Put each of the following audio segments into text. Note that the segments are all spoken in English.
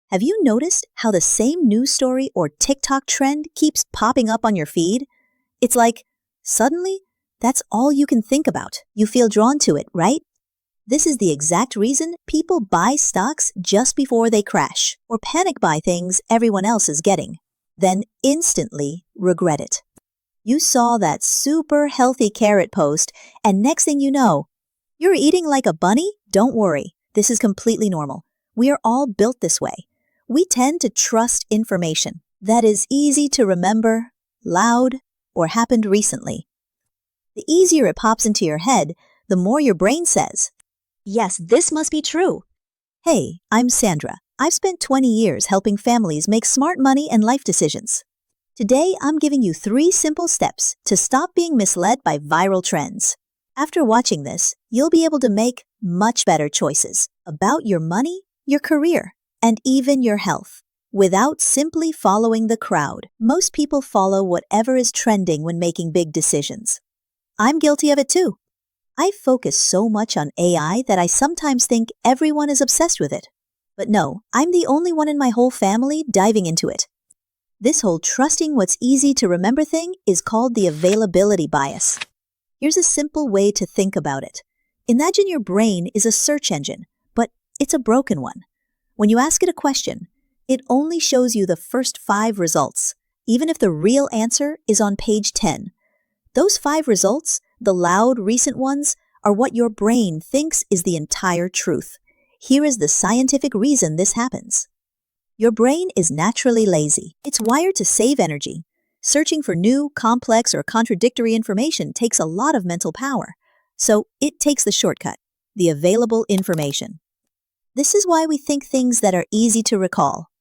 Have you noticed how the same news story or TikTok trend keeps popping up on your feed? It's like, suddenly, that's all you can think about. You feel drawn to it, right? This is the exact reason people buy stocks just before they crash or panic buy things everyone else is getting, then instantly regret it. You saw that super healthy carrot post, and next thing you know, you're eating like a bunny? Don't worry, this is completely normal. We are all built this way. We tend to trust information that is easy to remember, loud, or happened recently. The easier it pops into your head, the more your brain says, "Yes, this must be true." Hey, I'm Sandra. I've spent 20 years helping families make smart money and life decisions. Today, I'm giving you 3 simple steps to stop being misled by viral trends. After watching this, you'll be able to make much better choices about your money, your career, and even your health, without simply following the crowd. Most people follow whatever is trending when making big decisions. I'm guilty of it too. I focus so much on AI that I sometimes think everyone is obsessed with it. But no, I'm the only one in my whole family diving into it. This whole trusting what's easy to remember thing is called the availability bias. Here's a simple way to think about it. Imagine your brain is a search engine, but it's a broken one. When you ask it a question, it only shows you the first 5 results, even if the real answer is on page 10. Those 5 results, the loud, recent ones, are what your brain thinks is the entire truth. Here is the scientific reason this happens. Your brain is naturally lazy. It's wired to save energy. Searching for new, complex, or contradictory information takes a lot of mental power. So it takes the shortcut, the available information. This is why we think things that are easy to recall.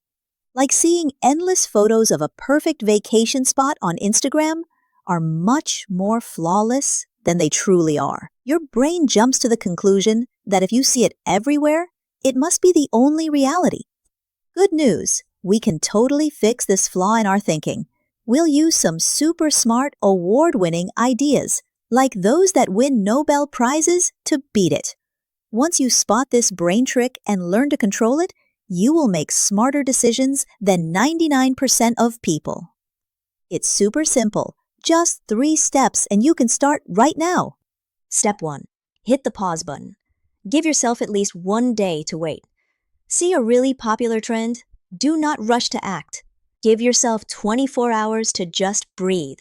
Like seeing endless photos of a perfect vacation spot on Instagram are much more flawless than they truly are. Your brain jumps to the conclusion that if you see it everywhere, it must be the only reality. Good news, we can totally fix this flaw in our thinking. We'll use some super smart, award-winning ideas, like those that win Nobel Prizes, to beat it. Once you spot this brain trick and learn to control it, you will make smarter decisions than 99% of people. It's super simple. Just 3 steps and you can start right now. Step 1. Hit the pause button. Give yourself at least 1 day to wait. See a really popular trend? Do not rush to act. Give yourself 24 hours to just breathe.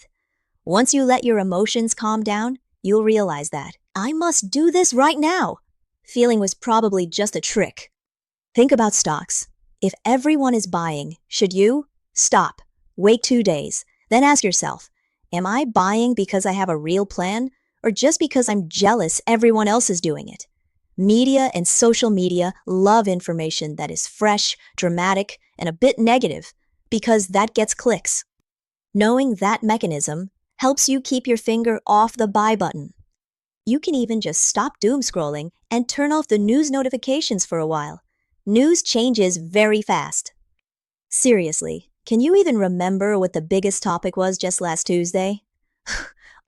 Once you let your emotions calm down, you'll realize that, "I must do this right now." Feeling was probably just a trick. Think about stocks. If everyone is buying, should you? Stop. Wait 2 days. Then ask yourself, am I buying because I have a real plan or just because I'm jealous everyone else is doing it? Media and social media love information that is fresh, dramatic, and a bit negative because that gets clicks. Knowing that mechanism helps you keep your finger off the buy button. You can even just stop doom scrolling and turn off the news notifications for a while. News changes very fast. Seriously, can you even remember what the biggest topic was just last Tuesday?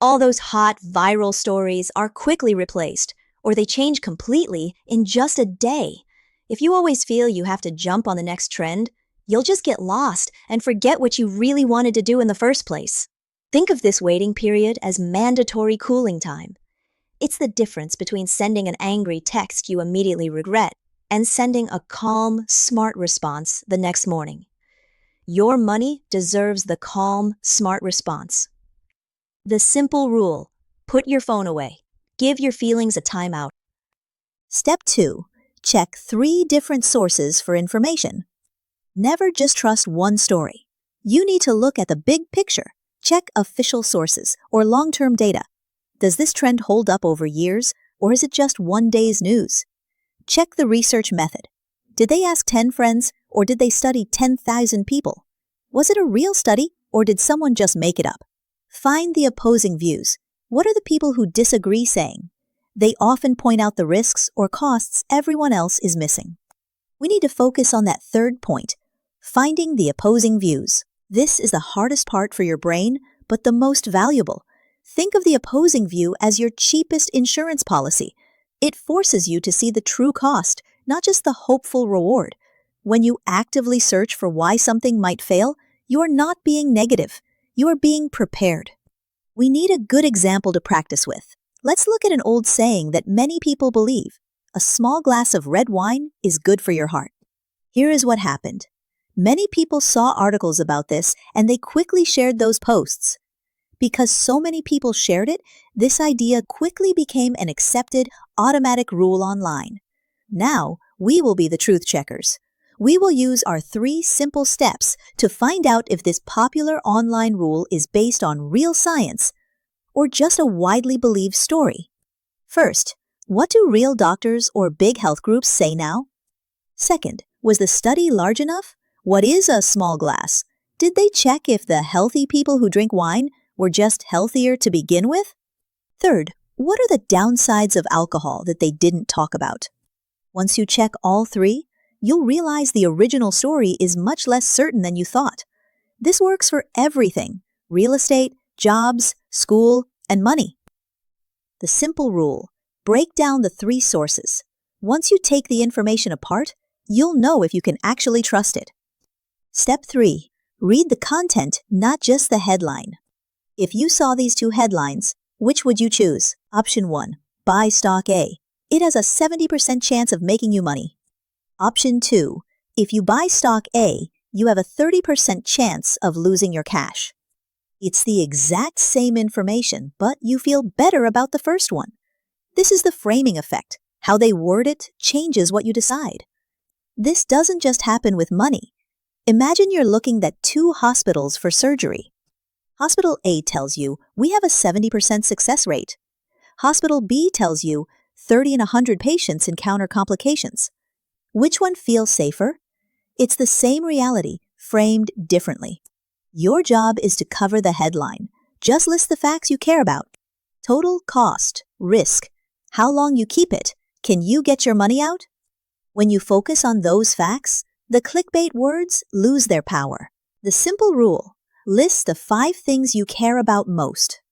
All those hot, viral stories are quickly replaced, or they change completely in just a day. If you always feel you have to jump on the next trend, you'll just get lost and forget what you really wanted to do in the first place. Think of this waiting period as mandatory cooling time. It's the difference between sending an angry text you immediately regret and sending a calm, smart response the next morning. Your money deserves the calm, smart response. The simple rule: put your phone away. Give your feelings a timeout. Step 2. Check 3 different sources for information. Never just trust one story. You need to look at the big picture. Check official sources or long-term data. Does this trend hold up over years, or is it just one day's news? Check the research method. Did they ask 10 friends, or did they study 10,000 people? Was it a real study, or did someone just make it up? Find the opposing views. What are the people who disagree saying? They often point out the risks or costs everyone else is missing. We need to focus on that third point, finding the opposing views. This is the hardest part for your brain, but the most valuable. Think of the opposing view as your cheapest insurance policy. It forces you to see the true cost, not just the hopeful reward. When you actively search for why something might fail, you are not being negative. You are being prepared. We need a good example to practice with. Let's look at an old saying that many people believe. A small glass of red wine is good for your heart. Here is what happened. Many people saw articles about this and they quickly shared those posts. Because so many people shared it, this idea quickly became an accepted, automatic rule online. Now, we will be the truth checkers. We will use our 3 simple steps to find out if this popular online rule is based on real science or just a widely believed story. First, what do real doctors or big health groups say now? Second, was the study large enough? What is a small glass? Did they check if the healthy people who drink wine were just healthier to begin with? Third, what are the downsides of alcohol that they didn't talk about? Once you check all 3, you'll realize the original story is much less certain than you thought. This works for everything: real estate, jobs, school, and money. The simple rule: break down the 3 sources. Once you take the information apart, you'll know if you can actually trust it. Step 3. Read the content, not just the headline. If you saw these 2 headlines, which would you choose? Option 1. Buy stock A. It has a 70% chance of making you money. Option 2. If you buy stock A, you have a 30% chance of losing your cash. It's the exact same information, but you feel better about the first one. This is the framing effect. How they word it changes what you decide. This doesn't just happen with money. Imagine you're looking at 2 hospitals for surgery. Hospital A tells you, we have a 70% success rate. Hospital B tells you, 30 in 100 patients encounter complications. Which one feels safer? It's the same reality, framed differently. Your job is to cover the headline. Just list the facts you care about. Total cost, risk, how long you keep it, can you get your money out? When you focus on those facts, the clickbait words lose their power. The simple rule: list the 5 things you care about most.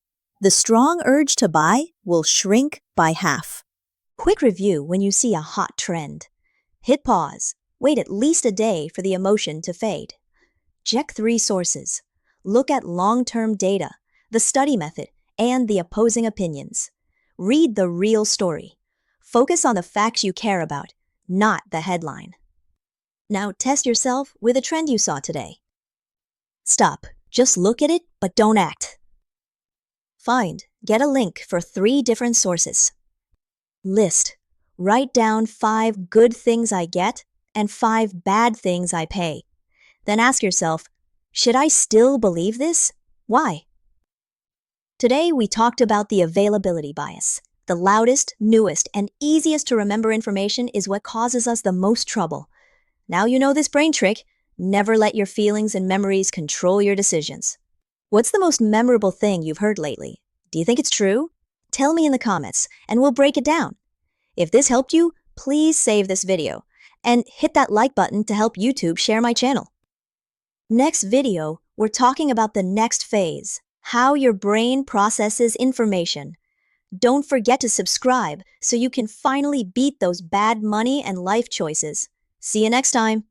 The strong urge to buy will shrink by half. Quick review when you see a hot trend. Hit pause. Wait at least a day for the emotion to fade. Check 3 sources. Look at long-term data, the study method, and the opposing opinions. Read the real story. Focus on the facts you care about, not the headline. Now test yourself with a trend you saw today. Stop. Just look at it, but don't act. Find. Get a link for 3 different sources. List. Write down 5 good things I get and 5 bad things I pay. Then ask yourself, should I still believe this? Why? Today we talked about the availability bias. The loudest, newest, and easiest to remember information is what causes us the most trouble. Now you know this brain trick. Never let your feelings and memories control your decisions. What's the most memorable thing you've heard lately? Do you think it's true? Tell me in the comments, and we'll break it down. If this helped you, please save this video, and hit that like button to help YouTube share my channel. Next video, we're talking about the next phase, how your brain processes information. Don't forget to subscribe so you can finally beat those bad money and life choices. See you next time.